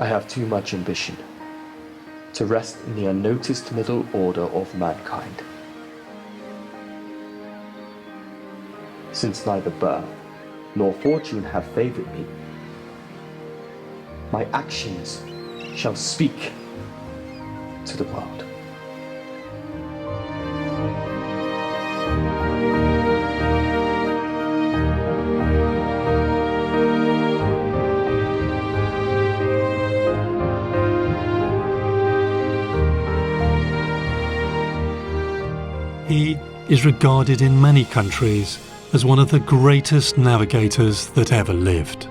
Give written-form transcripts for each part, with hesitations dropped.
I have too much ambition to rest in the unnoticed middle order of mankind. Since neither birth nor fortune have favored me, my actions shall speak to the world. He is regarded in many countries as one of the greatest navigators that ever lived.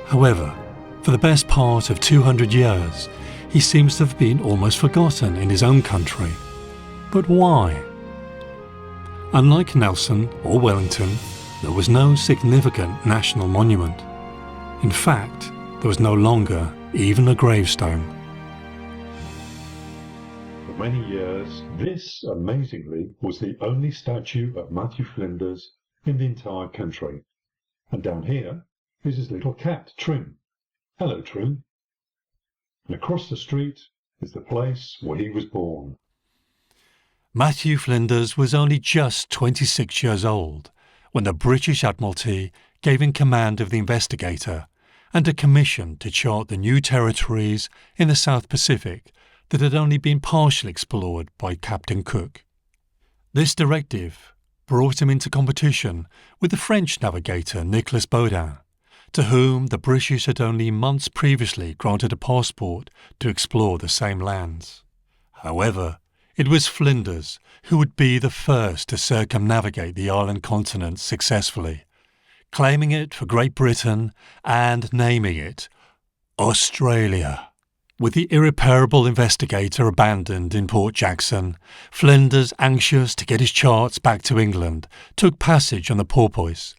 However, for the best part of 200 years, he seems to have been almost forgotten in his own country. But why? Unlike Nelson or Wellington, there was no significant national monument. In fact, there was no longer even a gravestone. For many years, this, amazingly, was the only statue of Matthew Flinders in the entire country. And down here is his little cat, Trim. Hello, Trim. And across the street is the place where he was born. Matthew Flinders was only just 26 years old when the British Admiralty gave him command of the Investigator and a commission to chart the new territories in the South Pacific that had only been partially explored by Captain Cook. This directive brought him into competition with the French navigator Nicolas Baudin, to whom the British had only months previously granted a passport to explore the same lands. However, it was Flinders who would be the first to circumnavigate the island continent successfully, claiming it for Great Britain and naming it Australia. With the irreparable Investigator abandoned in Port Jackson, Flinders, anxious to get his charts back to England, took passage on the Porpoise.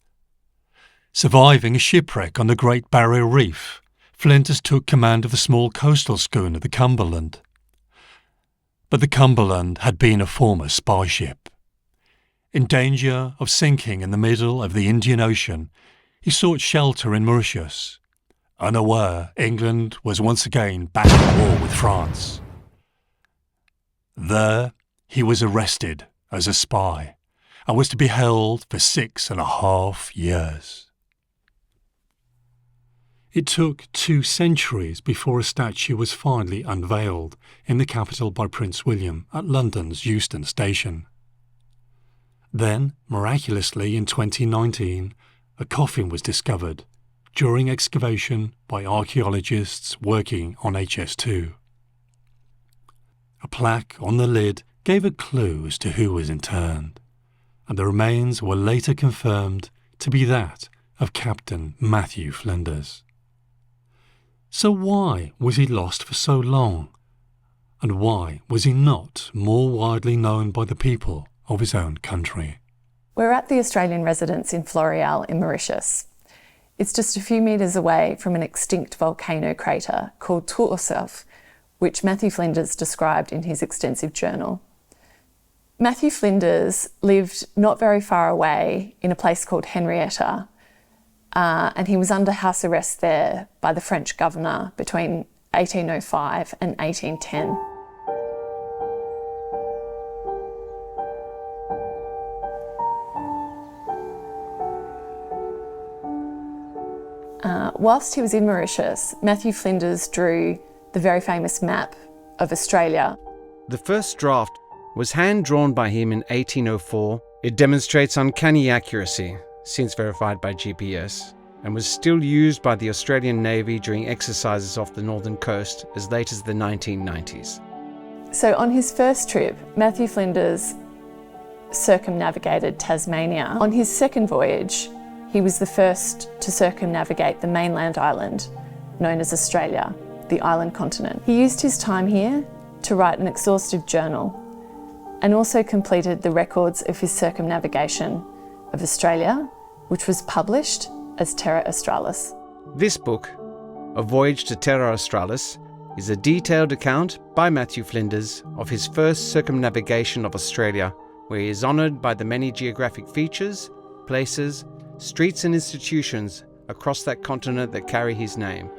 Surviving a shipwreck on the Great Barrier Reef, Flinders took command of the small coastal schooner the Cumberland. But the Cumberland had been a former spy ship. In danger of sinking in the middle of the Indian Ocean, he sought shelter in Mauritius. Unaware, England was once again back at war with France. There, he was arrested as a spy and was to be held for 6.5 years. It took 2 centuries before a statue was finally unveiled in the capital by Prince William at London's Euston Station. Then, miraculously in 2019, a coffin was discovered during excavation by archaeologists working on HS2. A plaque on the lid gave a clue as to who was interned, and the remains were later confirmed to be that of Captain Matthew Flinders. So why was he lost for so long? And why was he not more widely known by the people of his own country? We're at the Australian residence in Floreal in Mauritius. It's just a few metres away from an extinct volcano crater called Tim Purcell, which Matthew Flinders described in his extensive journal. Matthew Flinders lived not very far away in a place called Henrietta, and he was under house arrest there by the French governor between 1805 and 1810. Whilst he was in Mauritius, Matthew Flinders drew the very famous map of Australia. The first draft was hand-drawn by him in 1804. It demonstrates uncanny accuracy, since verified by GPS, and was still used by the Australian Navy during exercises off the northern coast as late as the 1990s. So on his first trip, Matthew Flinders circumnavigated Tasmania. On his second voyage, he was the first to circumnavigate the mainland island, known as Australia, the island continent. He used his time here to write an exhaustive journal and also completed the records of his circumnavigation of Australia, which was published as Terra Australis. This book, A Voyage to Terra Australis, is a detailed account by Matthew Flinders of his first circumnavigation of Australia, where he is honoured by the many geographic features, places, streets and institutions across that continent that carry his name.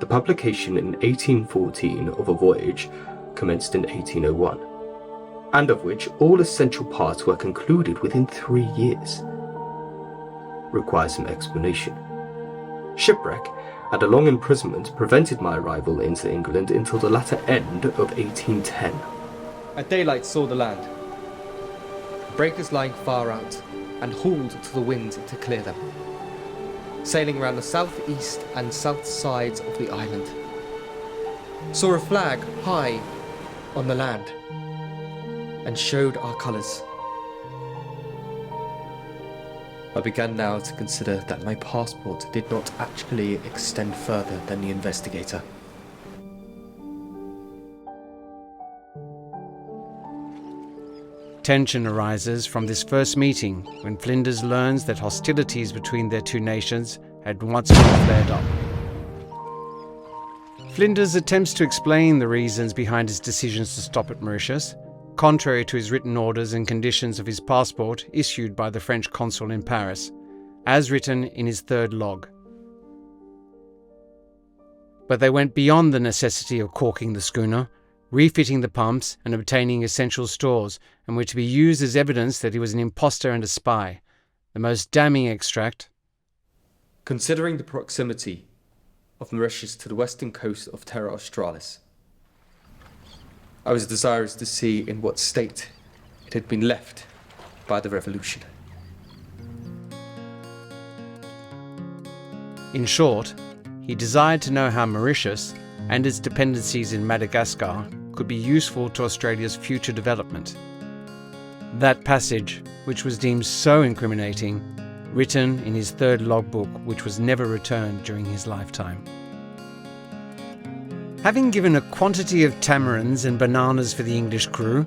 the publication in 1814 of a voyage commenced in 1801, and of which all essential parts were concluded within 3 years, requires some explanation. Shipwreck and a long imprisonment prevented my arrival into England until the latter end of 1810. At daylight saw the land, breakers lying far out, and hauled to the wind to clear them, sailing around the south-east and south sides of the island. Saw a flag high on the land, and showed our colours. I began now to consider that my passport did not actually extend further than the Investigator. Tension arises from this first meeting when Flinders learns that hostilities between their two nations had once more flared up. Flinders attempts to explain the reasons behind his decisions to stop at Mauritius, contrary to his written orders and conditions of his passport issued by the French consul in Paris, as written in his third log. But they went beyond the necessity of caulking the schooner, refitting the pumps and obtaining essential stores, and were to be used as evidence that he was an impostor and a spy. The most damning extract: Considering the proximity of Mauritius to the western coast of Terra Australis, I was desirous to see in what state it had been left by the revolution. In short, he desired to know how Mauritius and its dependencies in Madagascar could be useful to Australia's future development. That passage, which was deemed so incriminating, written in his third logbook, which was never returned during his lifetime. Having given a quantity of tamarinds and bananas for the English crew,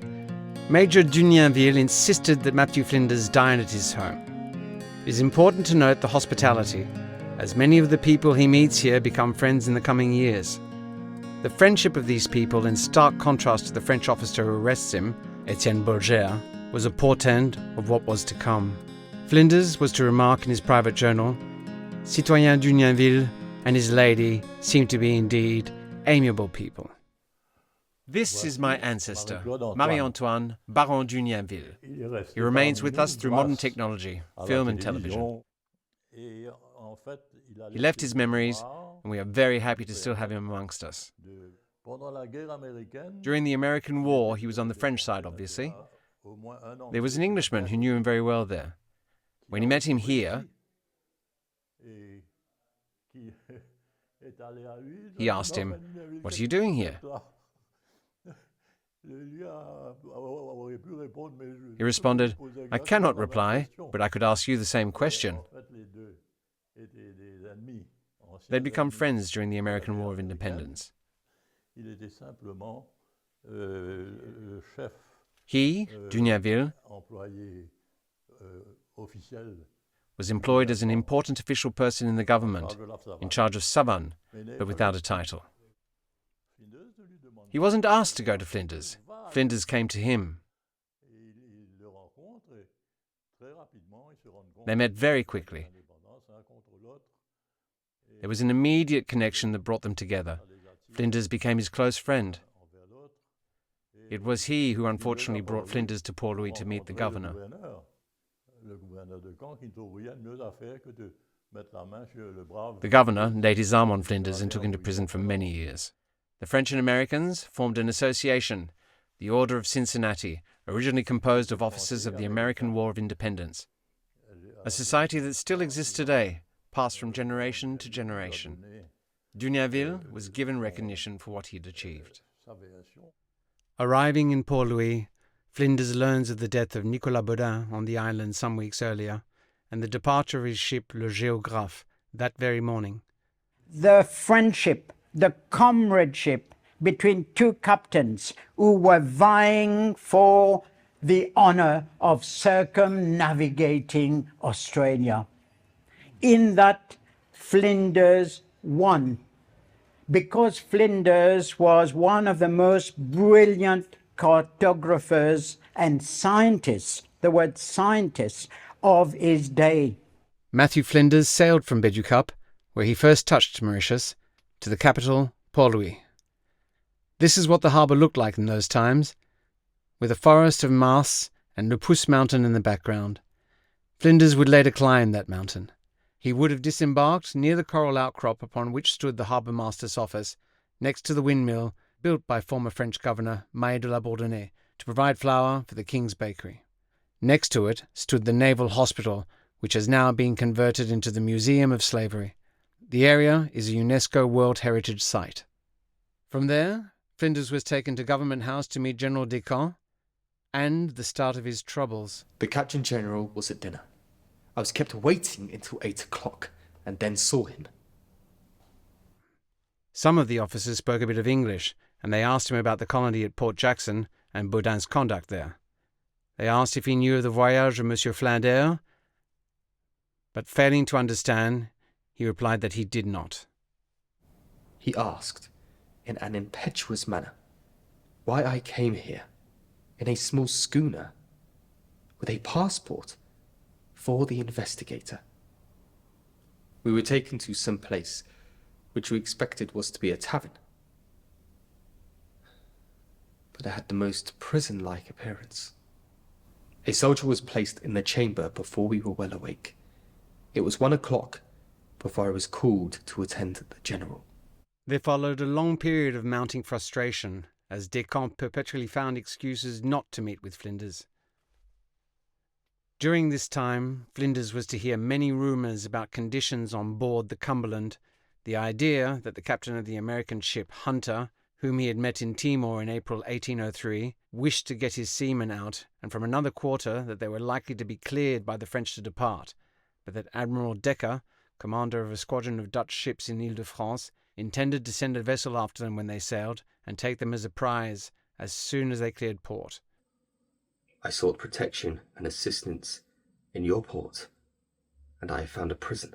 Major Dunianville insisted that Matthew Flinders dine at his home. It is important to note the hospitality, as many of the people he meets here become friends in the coming years. The friendship of these people, in stark contrast to the French officer who arrests him, Etienne Bourgère, was a portend of what was to come. Flinders was to remark in his private journal, "Citoyen Dunianville and his lady seem to be indeed amiable people." This is my ancestor, Marie-Antoine Baron Dunianville. He remains with us through modern technology, film and television. He left his memories, and we are very happy to still have him amongst us. During the American War, he was on the French side, obviously. There was an Englishman who knew him very well there. When he met him here, he asked him, "What are you doing here?" He responded, "I cannot reply, but I could ask you the same question." They'd become friends during the American War of Independence. He, Dunianville, was employed as an important official person in the government, in charge of Savane, but without a title. He wasn't asked to go to Flinders. Flinders came to him. They met very quickly. There was an immediate connection that brought them together. Flinders became his close friend. It was he who unfortunately brought Flinders to Port-Louis to meet the governor. The governor laid his arm on Flinders and took him to prison for many years. The French and Americans formed an association, the Order of Cincinnati, originally composed of officers of the American War of Independence. A society that still exists today, passed from generation to generation. Dunianville was given recognition for what he had achieved. Arriving in Port-Louis, Flinders learns of the death of Nicolas Baudin on the island some weeks earlier, and the departure of his ship Le Géographe that very morning. The friendship, the comradeship between two captains who were vying for the honor of circumnavigating Australia. In that, Flinders won, because Flinders was one of the most brilliant cartographers and scientists, the word scientists, of his day. Matthew Flinders sailed from Bejucap, where he first touched Mauritius, to the capital, Port-Louis. This is what the harbour looked like in those times, with a forest of masts and Le Pouce mountain in the background. Flinders would later climb that mountain. He would have disembarked near the coral outcrop upon which stood the harbour master's office, next to the windmill built by former French governor Maille de la Bourdonnais to provide flour for the King's Bakery. Next to it stood the Naval Hospital, which has now been converted into the Museum of Slavery. The area is a UNESCO World Heritage Site. From there, Flinders was taken to Government House to meet General Descamps and the start of his troubles. The Captain General was at dinner. I was kept waiting until 8 o'clock and then saw him. Some of the officers spoke a bit of English, and they asked him about the colony at Port Jackson and Baudin's conduct there. They asked if he knew of the Voyage of Matthew Flinders, but failing to understand, he replied that he did not. He asked, in an impetuous manner, why I came here, in a small schooner, with a passport, for the investigator. We were taken to some place which we expected was to be a tavern, but it had the most prison-like appearance. A soldier was placed in the chamber before we were well awake. It was 1 o'clock before I was called to attend the general. There followed a long period of mounting frustration, as Descamps perpetually found excuses not to meet with Flinders. During this time, Flinders was to hear many rumours about conditions on board the Cumberland, the idea that the captain of the American ship Hunter, whom he had met in Timor in April 1803, wished to get his seamen out, and from another quarter that they were likely to be cleared by the French to depart, but that Admiral Decker, commander of a squadron of Dutch ships in Ile-de-France, intended to send a vessel after them when they sailed, and take them as a prize as soon as they cleared port. I sought protection and assistance in your port, and I have found a prison.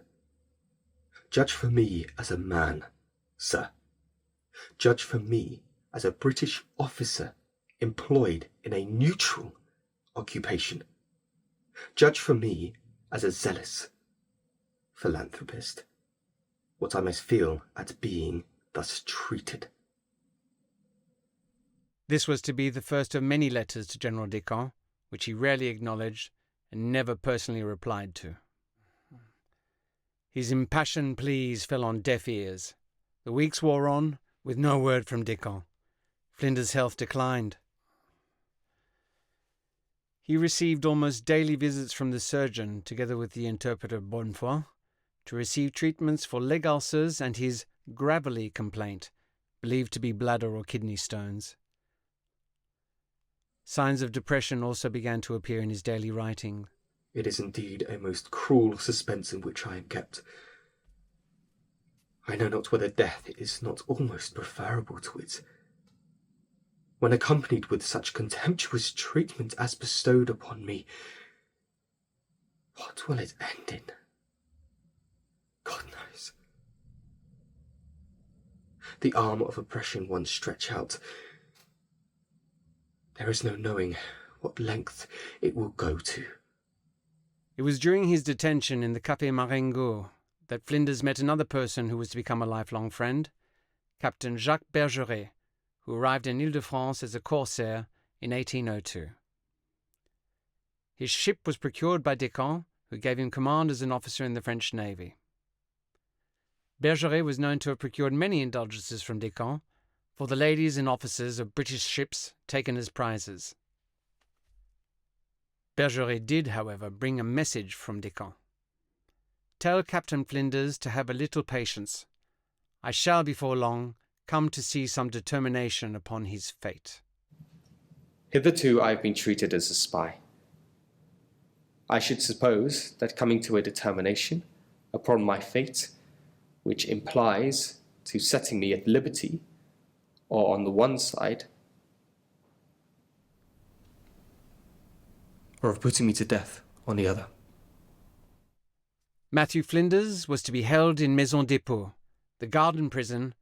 Judge for me as a man, sir. Judge for me as a British officer employed in a neutral occupation. Judge for me as a zealous philanthropist what I must feel at being thus treated. This was to be the first of many letters to General Descamps, which he rarely acknowledged and never personally replied to. His impassioned pleas fell on deaf ears. The weeks wore on, with no word from Descamps. Flinders' health declined. He received almost daily visits from the surgeon, together with the interpreter Bonnefoy, to receive treatments for leg ulcers and his gravelly complaint, believed to be bladder or kidney stones. Signs of depression also began to appear in his daily writing. It is indeed a most cruel suspense in which I am kept. I know not whether death is not almost preferable to it, when accompanied with such contemptuous treatment as bestowed upon me. What will it end in? God knows. The arm of oppression once stretched out, there is no knowing what length it will go to. It was during his detention in the Café Marengo that Flinders met another person who was to become a lifelong friend, Captain Jacques Bergeret, who arrived in Ile-de-France as a corsair in 1802. His ship was procured by Descamps, who gave him command as an officer in the French Navy. Bergeret was known to have procured many indulgences from Descamps for the ladies and officers of British ships taken as prizes. Bergeret did, however, bring a message from Descamps. "Tell Captain Flinders to have a little patience. I shall before long come to see some determination upon his fate." Hitherto I have been treated as a spy. I should suppose that coming to a determination upon my fate, which implies to setting me at liberty, or on the one side, or of putting me to death on the other. Matthew Flinders was to be held in Maison Dépôt, the garden prison,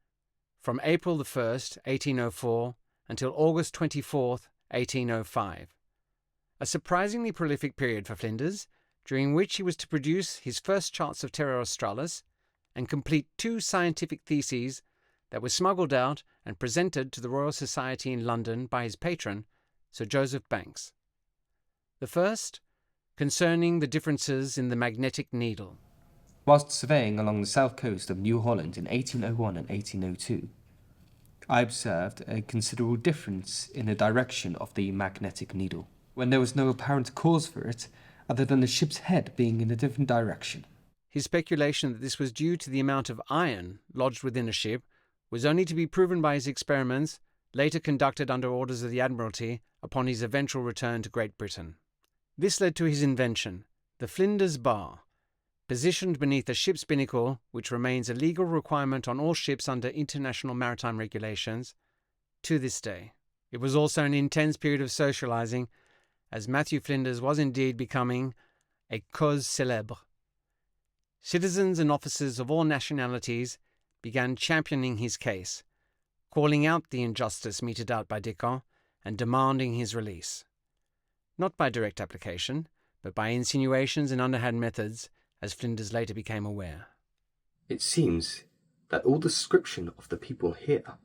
from April the 1st, 1804, until August 24th, 1805. A surprisingly prolific period for Flinders, during which he was to produce his first charts of Terra Australis and complete 2 scientific theses that was smuggled out and presented to the Royal Society in London by his patron, Sir Joseph Banks. The first, concerning the differences in the magnetic needle. Whilst surveying along the south coast of New Holland in 1801 and 1802, I observed a considerable difference in the direction of the magnetic needle, when there was no apparent cause for it other than the ship's head being in a different direction. His speculation that this was due to the amount of iron lodged within a ship was only to be proven by his experiments, later conducted under orders of the Admiralty upon his eventual return to Great Britain. This led to his invention, the Flinders bar, positioned beneath a ship's binnacle, which remains a legal requirement on all ships under international maritime regulations to this day. It was also an intense period of socializing, as Matthew Flinders was indeed becoming a cause célèbre. Citizens and officers of all nationalities began championing his case, calling out the injustice meted out by Descamps and demanding his release. Not by direct application, but by insinuations and underhand methods, as Flinders later became aware. It seems that all description of the people here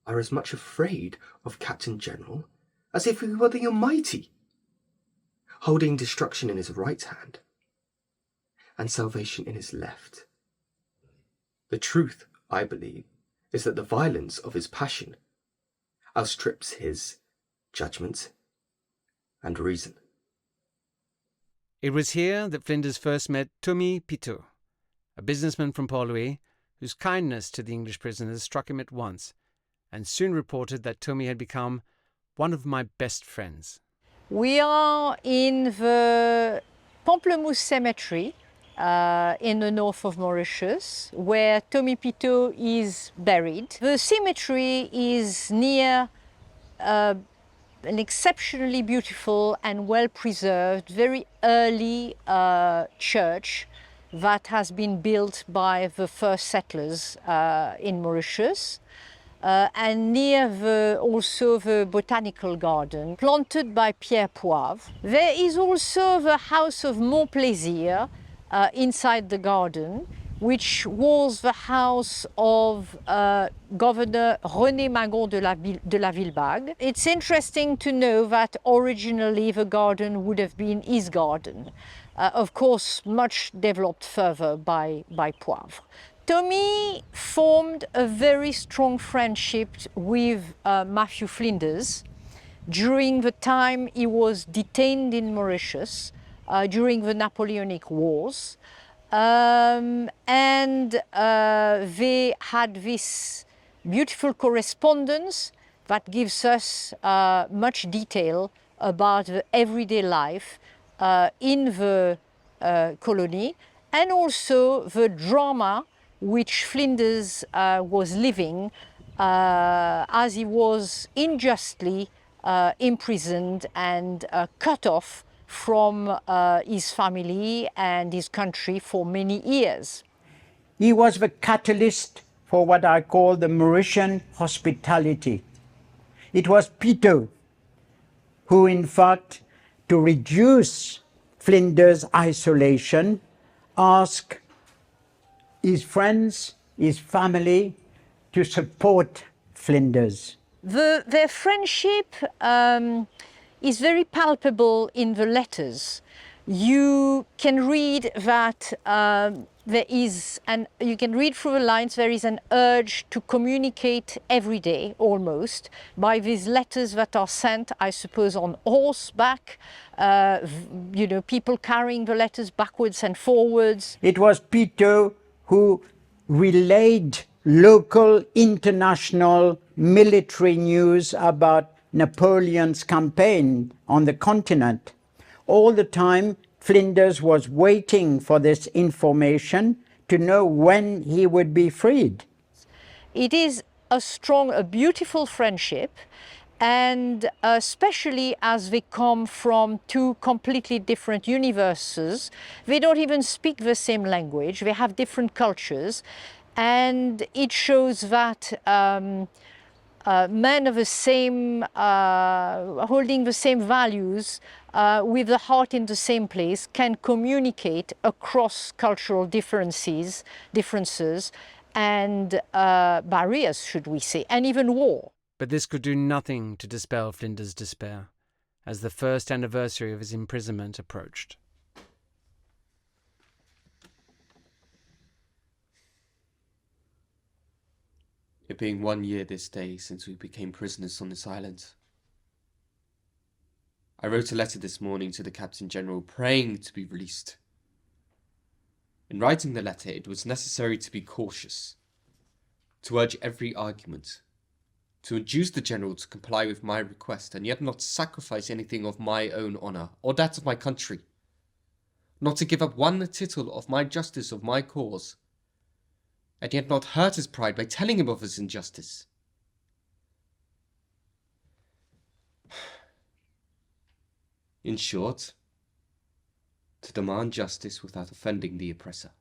are as much afraid of Captain General as if he were the Almighty, holding destruction in his right hand and salvation in his left. The truth, I believe, is that the violence of his passion outstrips his judgment and reason. It was here that Flinders first met Tommy Pitot, a businessman from Port Louis, whose kindness to the English prisoners struck him at once, and soon reported that Tommy had become one of my best friends. We are in the Pamplemousse Cemetery in the north of Mauritius, where Tommy Pitot is buried. The cemetery is near an exceptionally beautiful and well-preserved, very early church that has been built by the first settlers in Mauritius. And near also the botanical garden, planted by Pierre Poivre. There is also the house of Montplaisir inside the garden, which was the house of Governor René Magon de la Villebague. It's interesting to know that originally the garden would have been his garden, of course much developed further by Poivre. Tommy formed a very strong friendship with Matthew Flinders during the time he was detained in Mauritius during the Napoleonic Wars. And they had this beautiful correspondence that gives us much detail about the everyday life in the colony, and also the drama which Flinders was living as he was unjustly imprisoned and cut off from his family and his country for many years. He was the catalyst for what I call the Mauritian hospitality. It was Pitot who, in fact, to reduce Flinders' isolation, asked his friends, his family, to support Flinders. Their friendship is very palpable in the letters. You can read that you can read through the lines, there is an urge to communicate every day, almost, by these letters that are sent, I suppose, on horseback, people carrying the letters backwards and forwards. It was Pitot who relayed local, international military news about Napoleon's campaign on the continent. All the time, Flinders was waiting for this information to know when he would be freed. It is a beautiful friendship, and especially as they come from two completely different universes. They don't even speak the same language, they have different cultures, and it shows that men of the same, holding the same values, with the heart in the same place, can communicate across cultural differences, and barriers, should we say, and even war. But this could do nothing to dispel Flinders' despair, as the first anniversary of his imprisonment approached. It being 1 year this day since we became prisoners on this island, I wrote a letter this morning to the Captain General praying to be released. In writing the letter, it was necessary to be cautious, to urge every argument, to induce the General to comply with my request and yet not sacrifice anything of my own honour or that of my country, not to give up one tittle of my justice of my cause, and yet not hurt his pride by telling him of his injustice. In short, to demand justice without offending the oppressor.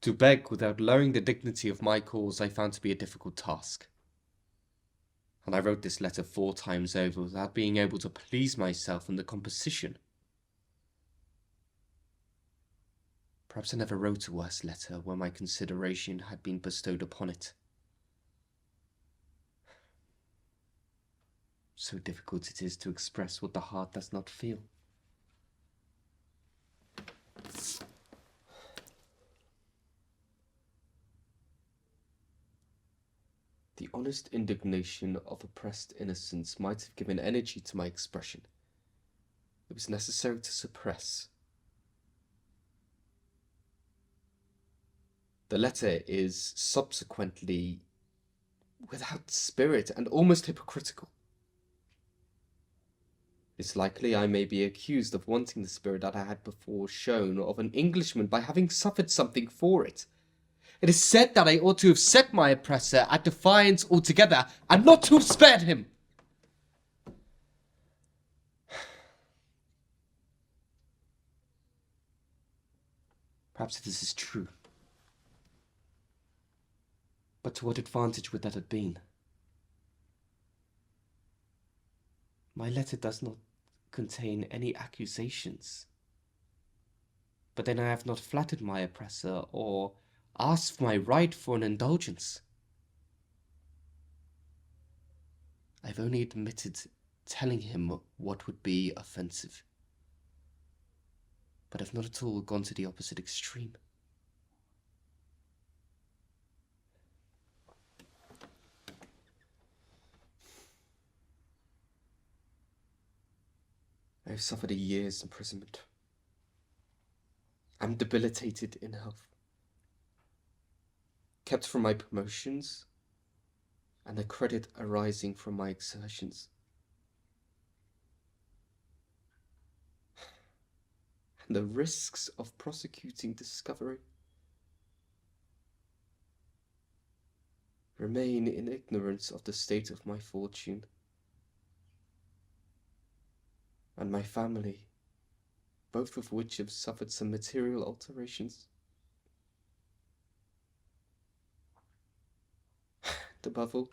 To beg without lowering the dignity of my cause I found to be a difficult task, and I wrote this letter 4 times over without being able to please myself in the composition. Perhaps I never wrote a worse letter where my consideration had been bestowed upon it. So difficult it is to express what the heart does not feel. The honest indignation of oppressed innocence might have given energy to my expression. It was necessary to suppress. The letter is subsequently without spirit and almost hypocritical. It's likely I may be accused of wanting the spirit that I had before shown of an Englishman by having suffered something for it. It is said that I ought to have set my oppressor at defiance altogether, and not to have spared him. Perhaps this is true. But to what advantage would that have been? My letter does not contain any accusations. But then I have not flattered my oppressor or asked for my right for an indulgence. I've only admitted telling him what would be offensive, but have not at all gone to the opposite extreme. I have suffered a year's imprisonment. I'm debilitated in health, kept from my promotions, and the credit arising from my exertions. And the risks of prosecuting discovery. Remain in ignorance of the state of my fortune, and my family, both of which have suffered some material alterations. And above all,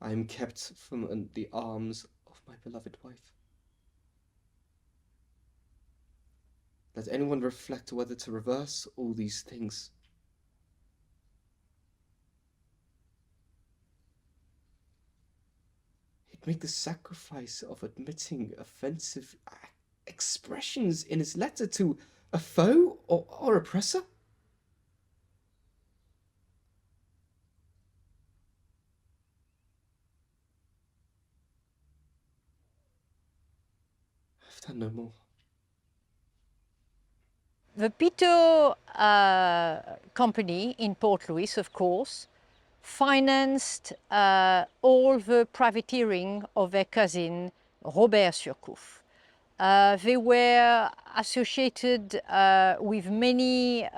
I am kept from the arms of my beloved wife. Let anyone reflect whether to reverse all these things. He'd make the sacrifice of admitting offensive expressions in his letter to a foe or oppressor? I've done no more. The Pitot company in Port Louis, of course, financed all the privateering of their cousin Robert Surcouf. They were associated with many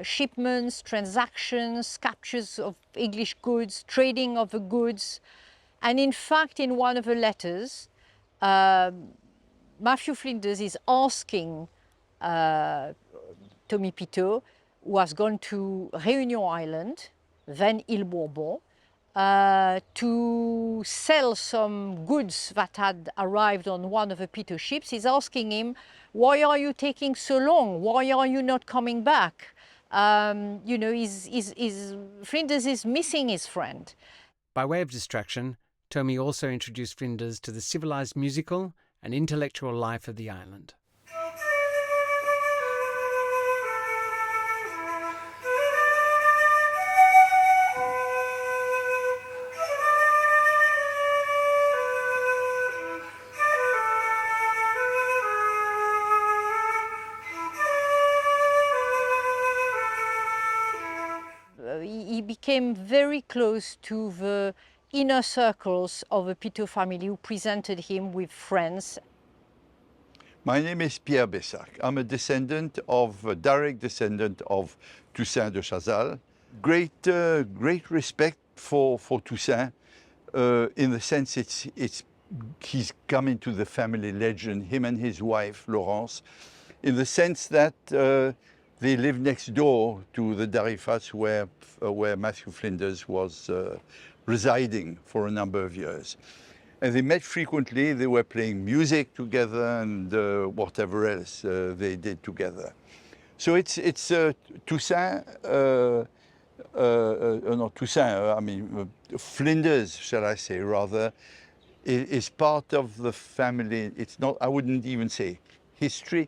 shipments, transactions, captures of English goods, trading of the goods. And in fact, in one of the letters, Matthew Flinders is asking Tommy Pitot, who has gone to Réunion Island, then Île Bourbon, to sell some goods that had arrived on one of the Pitot ships. He's asking him, why are you taking so long? Why are you not coming back? You know, Flinders is missing his friend. By way of distraction, Tommy also introduced Flinders to the civilized musical and intellectual life of the island. He became very close to the inner circles of the Pitot family, who presented him with friends. My name is Pierre Bessac. I'm a direct descendant of Toussaint de Chazal. Great respect for Toussaint, in the sense he's come into the family legend, him and his wife, Laurence, in the sense that they lived next door to the Darifats where Matthew Flinders was residing for a number of years. And they met frequently. They were playing music together and whatever else they did together. So it's Toussaint, not Toussaint, I mean Flinders, shall I say, rather, is part of the family. It's not, I wouldn't even say history,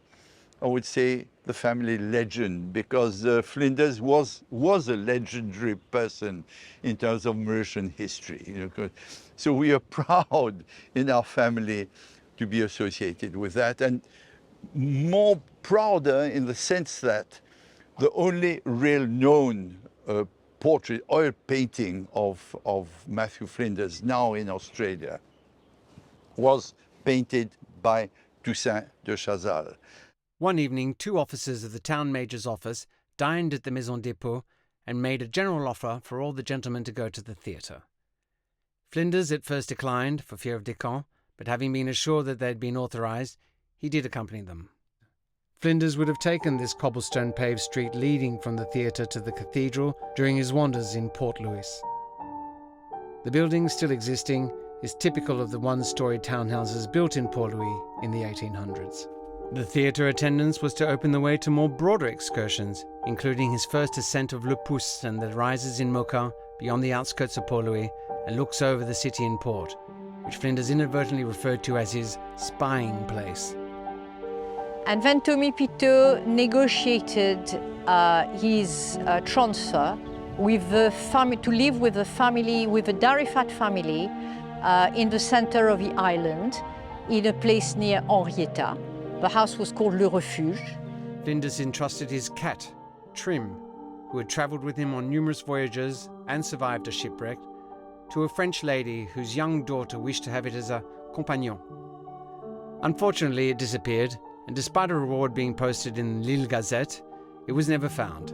I would say the family legend, because Flinders was a legendary person in terms of Mauritian history. You know, so we are proud in our family to be associated with that, and more prouder in the sense that the only real known portrait, oil painting of Matthew Flinders, now in Australia, was painted by Toussaint de Chazal. One evening, two officers of the town major's office dined at the Maison Dépôt and made a general offer for all the gentlemen to go to the theatre. Flinders at first declined for fear of décant, but having been assured that they had been authorised, he did accompany them. Flinders would have taken this cobblestone-paved street leading from the theatre to the cathedral during his wanders in Port Louis. The building, still existing, is typical of the one-storey townhouses built in Port Louis in the 1800s. The theatre attendance was to open the way to more broader excursions, including his first ascent of Le Pouce and the rises in Mocha beyond the outskirts of Port Louis and looks over the city in port, which Flinders inadvertently referred to as his spying place. And then Tommy Pitot negotiated his transfer with the family, to live with the family, with the Darifat family, in the center of the island, in a place near Henrietta. The house was called Le Refuge. Flinders entrusted his cat, Trim, who had travelled with him on numerous voyages and survived a shipwreck, to a French lady whose young daughter wished to have it as a compagnon. Unfortunately, it disappeared, and despite a reward being posted in L'Île Gazette, it was never found.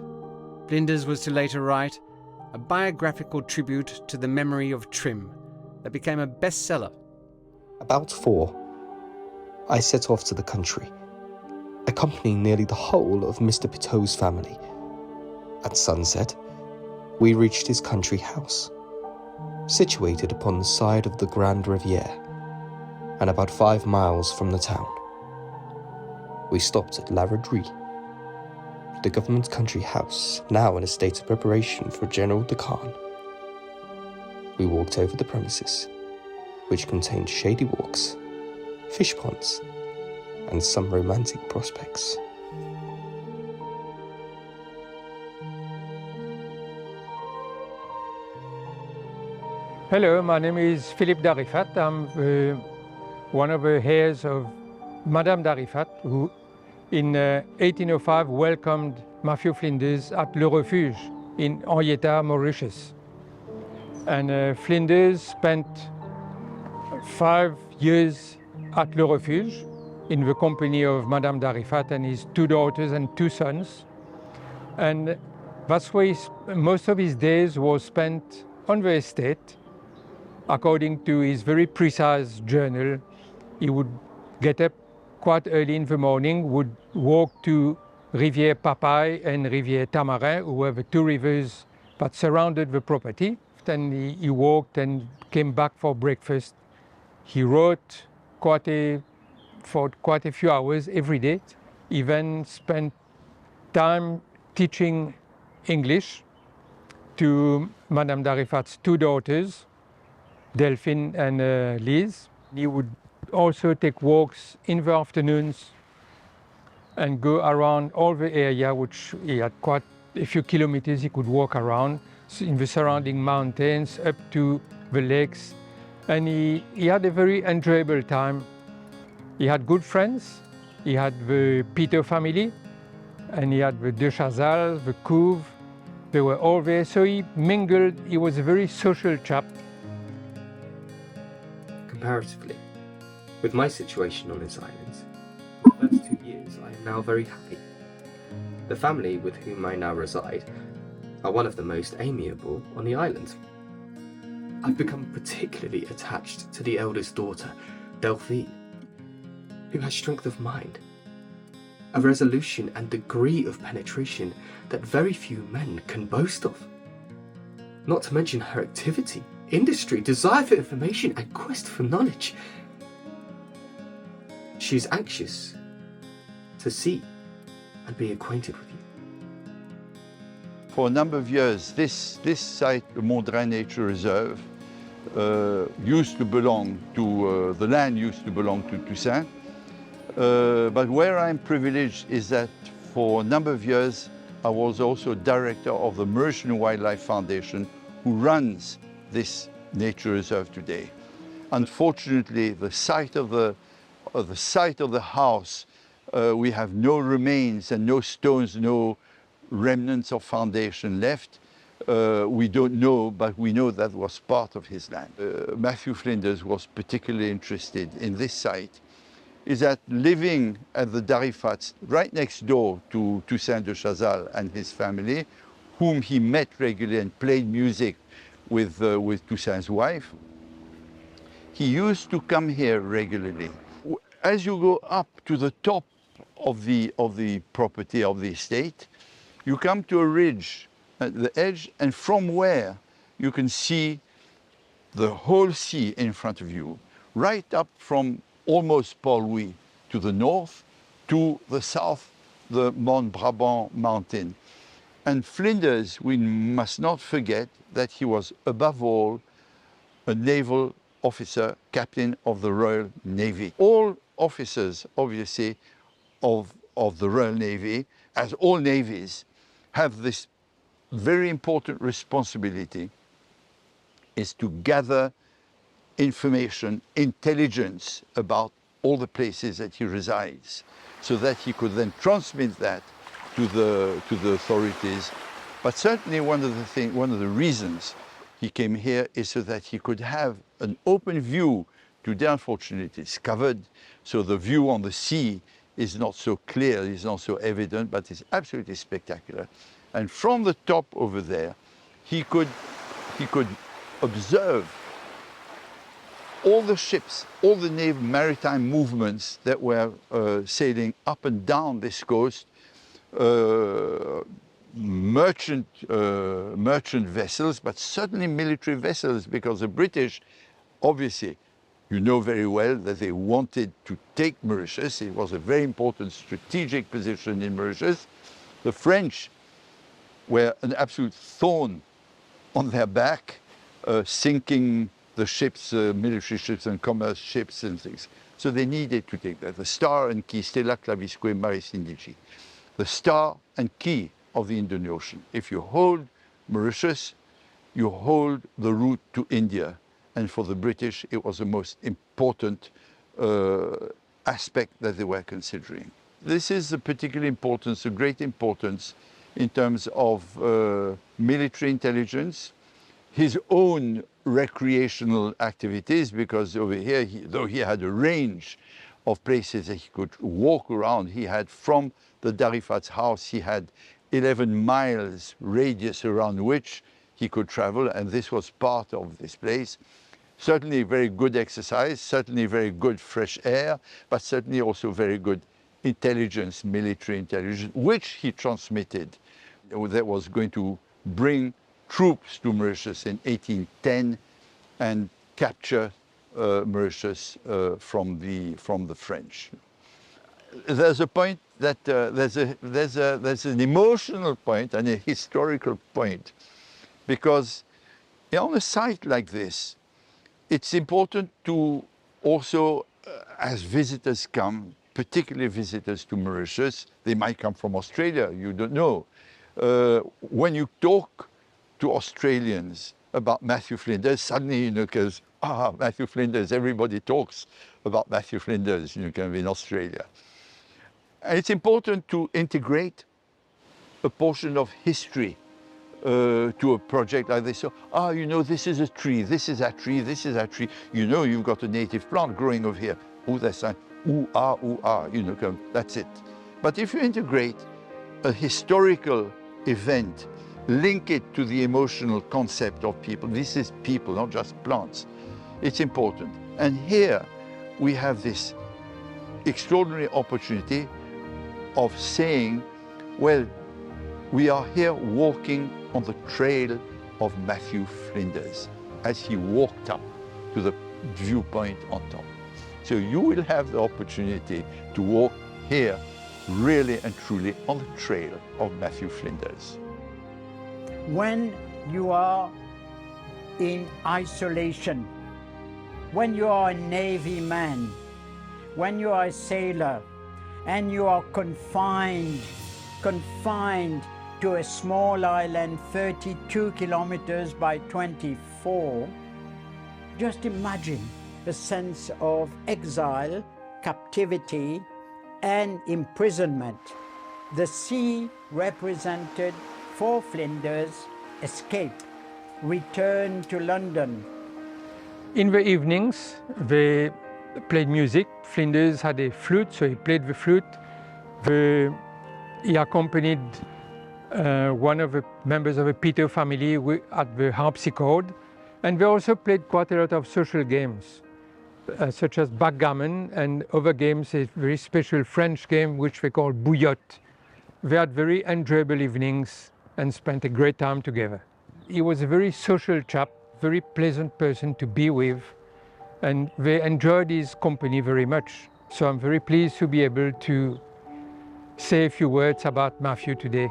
Flinders was to later write a biographical tribute to the memory of Trim that became a bestseller. About 4, I set off to the country, accompanying nearly the whole of Mr. Pitot's family. At sunset, we reached his country house, situated upon the side of the Grand Riviere, and about 5 miles from the town. We stopped at La Rederie, the government country house, now in a state of preparation for General Deccan. We walked over the premises, which contained shady walks, fish ponds, and some romantic prospects. Hello, my name is Philippe Darifat. I'm one of the heirs of Madame Darifat, who in 1805 welcomed Matthew Flinders at Le Refuge in Henrietta, Mauritius. And Flinders spent 5 years at Le Refuge in the company of Madame Darifat and his 2 daughters and 2 sons. And that's where most of his days was spent on the estate. According to his very precise journal, he would get up quite early in the morning, would walk to Rivière Papaye and Rivière Tamarin, who were the 2 rivers that surrounded the property. and he walked and came back for breakfast. He wrote for quite a few hours every day. He then spent time teaching English to Madame d'Arifat's two daughters, Delphine and Liz. He would also take walks in the afternoons and go around all the area, which he had quite a few kilometers he could walk around in the surrounding mountains up to the lakes. And he had a very enjoyable time. He had good friends. He had the Pito family, and he had the De Chazal, the Couve. They were all there, so he mingled. He was a very social chap. Comparatively, with my situation on this island, the first 2 years I am now very happy. The family with whom I now reside are one of the most amiable on the island. I've become particularly attached to the eldest daughter, Delphine, who has strength of mind, a resolution and degree of penetration that very few men can boast of. Not to mention her activity, industry, desire for information, and quest for knowledge. She is anxious to see and be acquainted with you. For a number of years, this site, the Mondrin Nature Reserve, used to belong to, the land used to belong to Toussaint. But where I'm privileged is that for a number of years, I was also director of the Mauritian Wildlife Foundation, who runs this nature reserve today. Unfortunately, the site of the house, we have no remains and no stones, no remnants of foundation left. We don't know, but we know that was part of his land. Matthew Flinders was particularly interested in this site, is that living at the Darifats, right next door to Toussaint de Chazal and his family, whom he met regularly and played music with Toussaint's wife, he used to come here regularly. As you go up to the top of the property of the estate, you come to a ridge at the edge, and from where you can see the whole sea in front of you, right up from almost Port-Louis to the north, to the south, the Mont Brabant mountain. And Flinders, we must not forget that he was above all a naval officer, captain of the Royal Navy. All officers, obviously, of the Royal Navy, as all navies, have this very important responsibility, is to gather information, intelligence about all the places that he resides, so that he could then transmit that to the authorities. But certainly one of the reasons he came here is so that he could have an open view. Today, unfortunately, it's covered, so the view on the sea is not so clear, is not so evident, but it's absolutely spectacular. And from the top over there, he could observe all the ships, all the naval maritime movements that were sailing up and down this coast, merchant vessels, but certainly military vessels, because the British, obviously, you know very well that they wanted to take Mauritius. It was a very important strategic position in Mauritius. The French were an absolute thorn on their back, sinking the ships, military ships and commerce ships and things. So they needed to take that. The star and key, Stella Clavisque Maris Indici, the star and key of the Indian Ocean. If you hold Mauritius, you hold the route to India. And for the British, it was the most important aspect that they were considering. This is a particular importance, a great importance in terms of military intelligence, his own recreational activities, because over here, though he had a range of places that he could walk around, he had from the Darifat's house, he had 11 miles radius around which he could travel, and this was part of this place. Certainly very good exercise, certainly very good fresh air, but certainly also very good intelligence, military intelligence, which he transmitted, that was going to bring troops to Mauritius in 1810 and capture Mauritius from the French. There's a point that there's an emotional point and a historical point, because on a site like this, it's important to also, as visitors come, particularly visitors to Mauritius, they might come from Australia, you don't know. When you talk to Australians about Matthew Flinders, suddenly, because, Matthew Flinders, everybody talks about Matthew Flinders, kind of in Australia. And it's important to integrate a portion of history to a project like this. So, this is a tree, this is a tree, this is a tree. You've got a native plant growing over here. That's like, that's it. But if you integrate a historical event, link it to the emotional concept of people, this is people, not just plants, it's important. And here we have this extraordinary opportunity of saying, well, we are here walking on the trail of Matthew Flinders as he walked up to the viewpoint on top. So you will have the opportunity to walk here really and truly on the trail of Matthew Flinders. When you are in isolation, when you are a Navy man, when you are a sailor, and you are confined to a small island 32 kilometers by 24, just imagine a sense of exile, captivity, and imprisonment. The sea represented for Flinders escape, return to London. In the evenings, they played music. Flinders had a flute, so he played the flute. He accompanied one of the members of the Pito family at the harpsichord. And they also played quite a lot of social games, such as backgammon and other games, a very special French game which they call bouillotte. They had very enjoyable evenings and spent a great time together. He was a very social chap, very pleasant person to be with, and they enjoyed his company very much. So I'm very pleased to be able to say a few words about Matthew today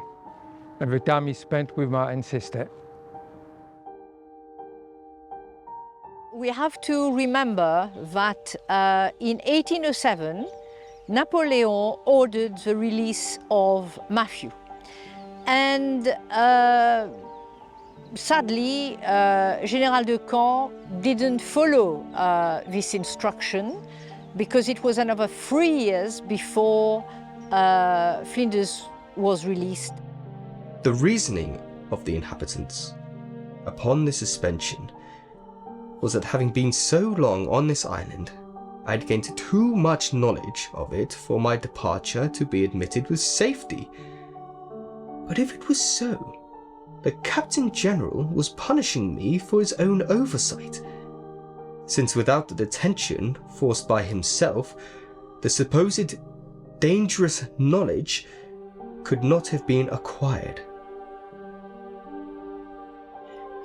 and the time he spent with my ancestor. We have to remember that in 1807, Napoleon ordered the release of Matthew. And sadly, General de Camp didn't follow this instruction because it was another 3 years before Flinders was released. The reasoning of the inhabitants upon this suspension was that having been so long on this island, I had gained too much knowledge of it for my departure to be admitted with safety. But if it was so, the Captain General was punishing me for his own oversight, since without the detention forced by himself, the supposed dangerous knowledge could not have been acquired.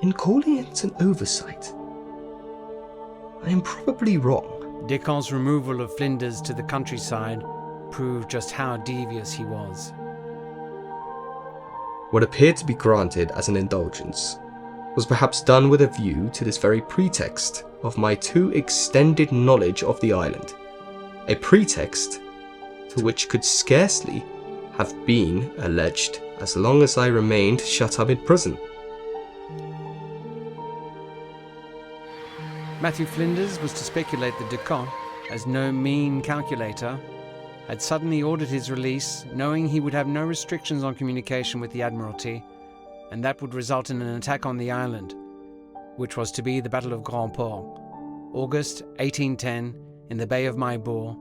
In calling it an oversight, I am probably wrong. Descamp's removal of Flinders to the countryside proved just how devious he was. What appeared to be granted as an indulgence was perhaps done with a view to this very pretext of my too extended knowledge of the island, a pretext to which could scarcely have been alleged as long as I remained shut up in prison. Matthew Flinders was to speculate that Descamps, as no mean calculator, had suddenly ordered his release, knowing he would have no restrictions on communication with the Admiralty, and that would result in an attack on the island, which was to be the Battle of Grand Port, August 1810, in the Bay of Maibor,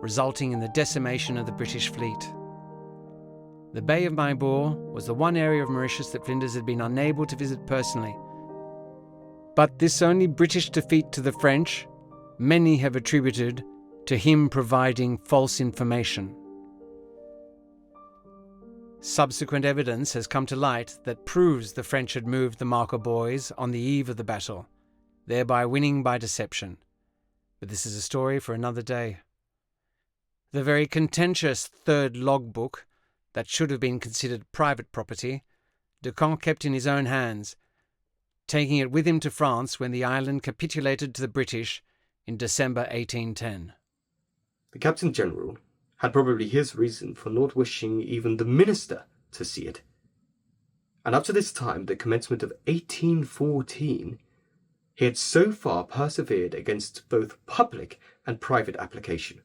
resulting in the decimation of the British fleet. The Bay of Maibor was the one area of Mauritius that Flinders had been unable to visit personally. But this only British defeat to the French, many have attributed to him providing false information. Subsequent evidence has come to light that proves the French had moved the marker buoys on the eve of the battle, thereby winning by deception. But this is a story for another day. The very contentious third logbook, that should have been considered private property, de Camp kept in his own hands, taking it with him to France when the island capitulated to the British in December 1810. The Captain General had probably his reason for not wishing even the minister to see it. And up to this time, the commencement of 1814, he had so far persevered against both public and private application,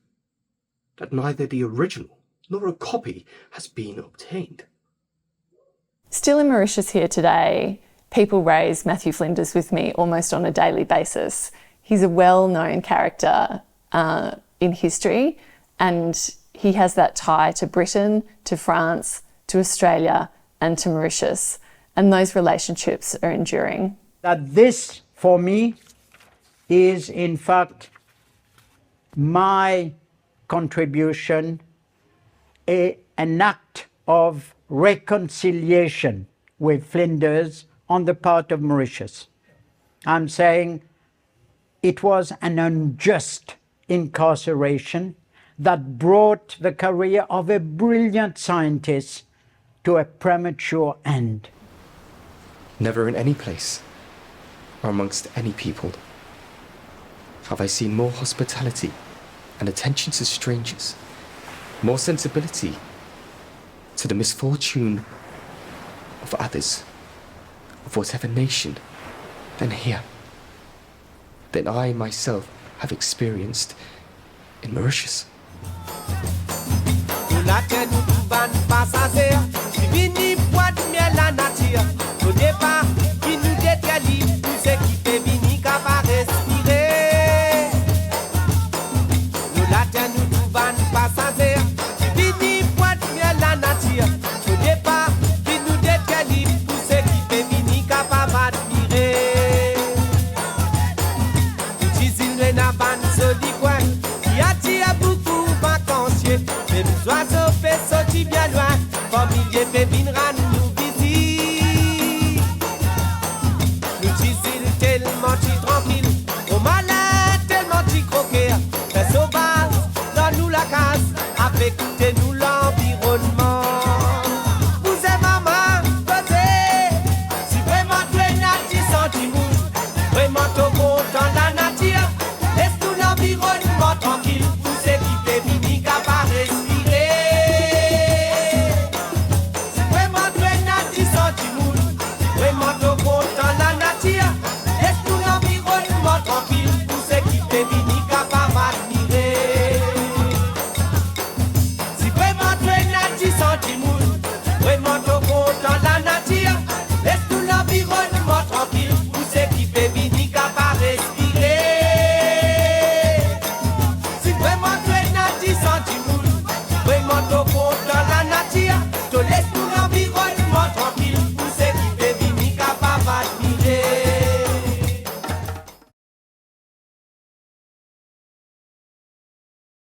that neither the original nor a copy has been obtained. Still in Mauritius here today, people raise Matthew Flinders with me almost on a daily basis. He's a well-known character in history, and he has that tie to Britain, to France, to Australia, and to Mauritius, and those relationships are enduring. That this, for me, is in fact my contribution, an act of reconciliation with Flinders on the part of Mauritius. I'm saying it was an unjust incarceration that brought the career of a brilliant scientist to a premature end. Never in any place, or amongst any people, have I seen more hospitality and attention to strangers, more sensibility to the misfortune of others, of whatever nation, than here, than I myself have experienced in Mauritius. Oiseaux fait sortir bien loin, familier fait bin ran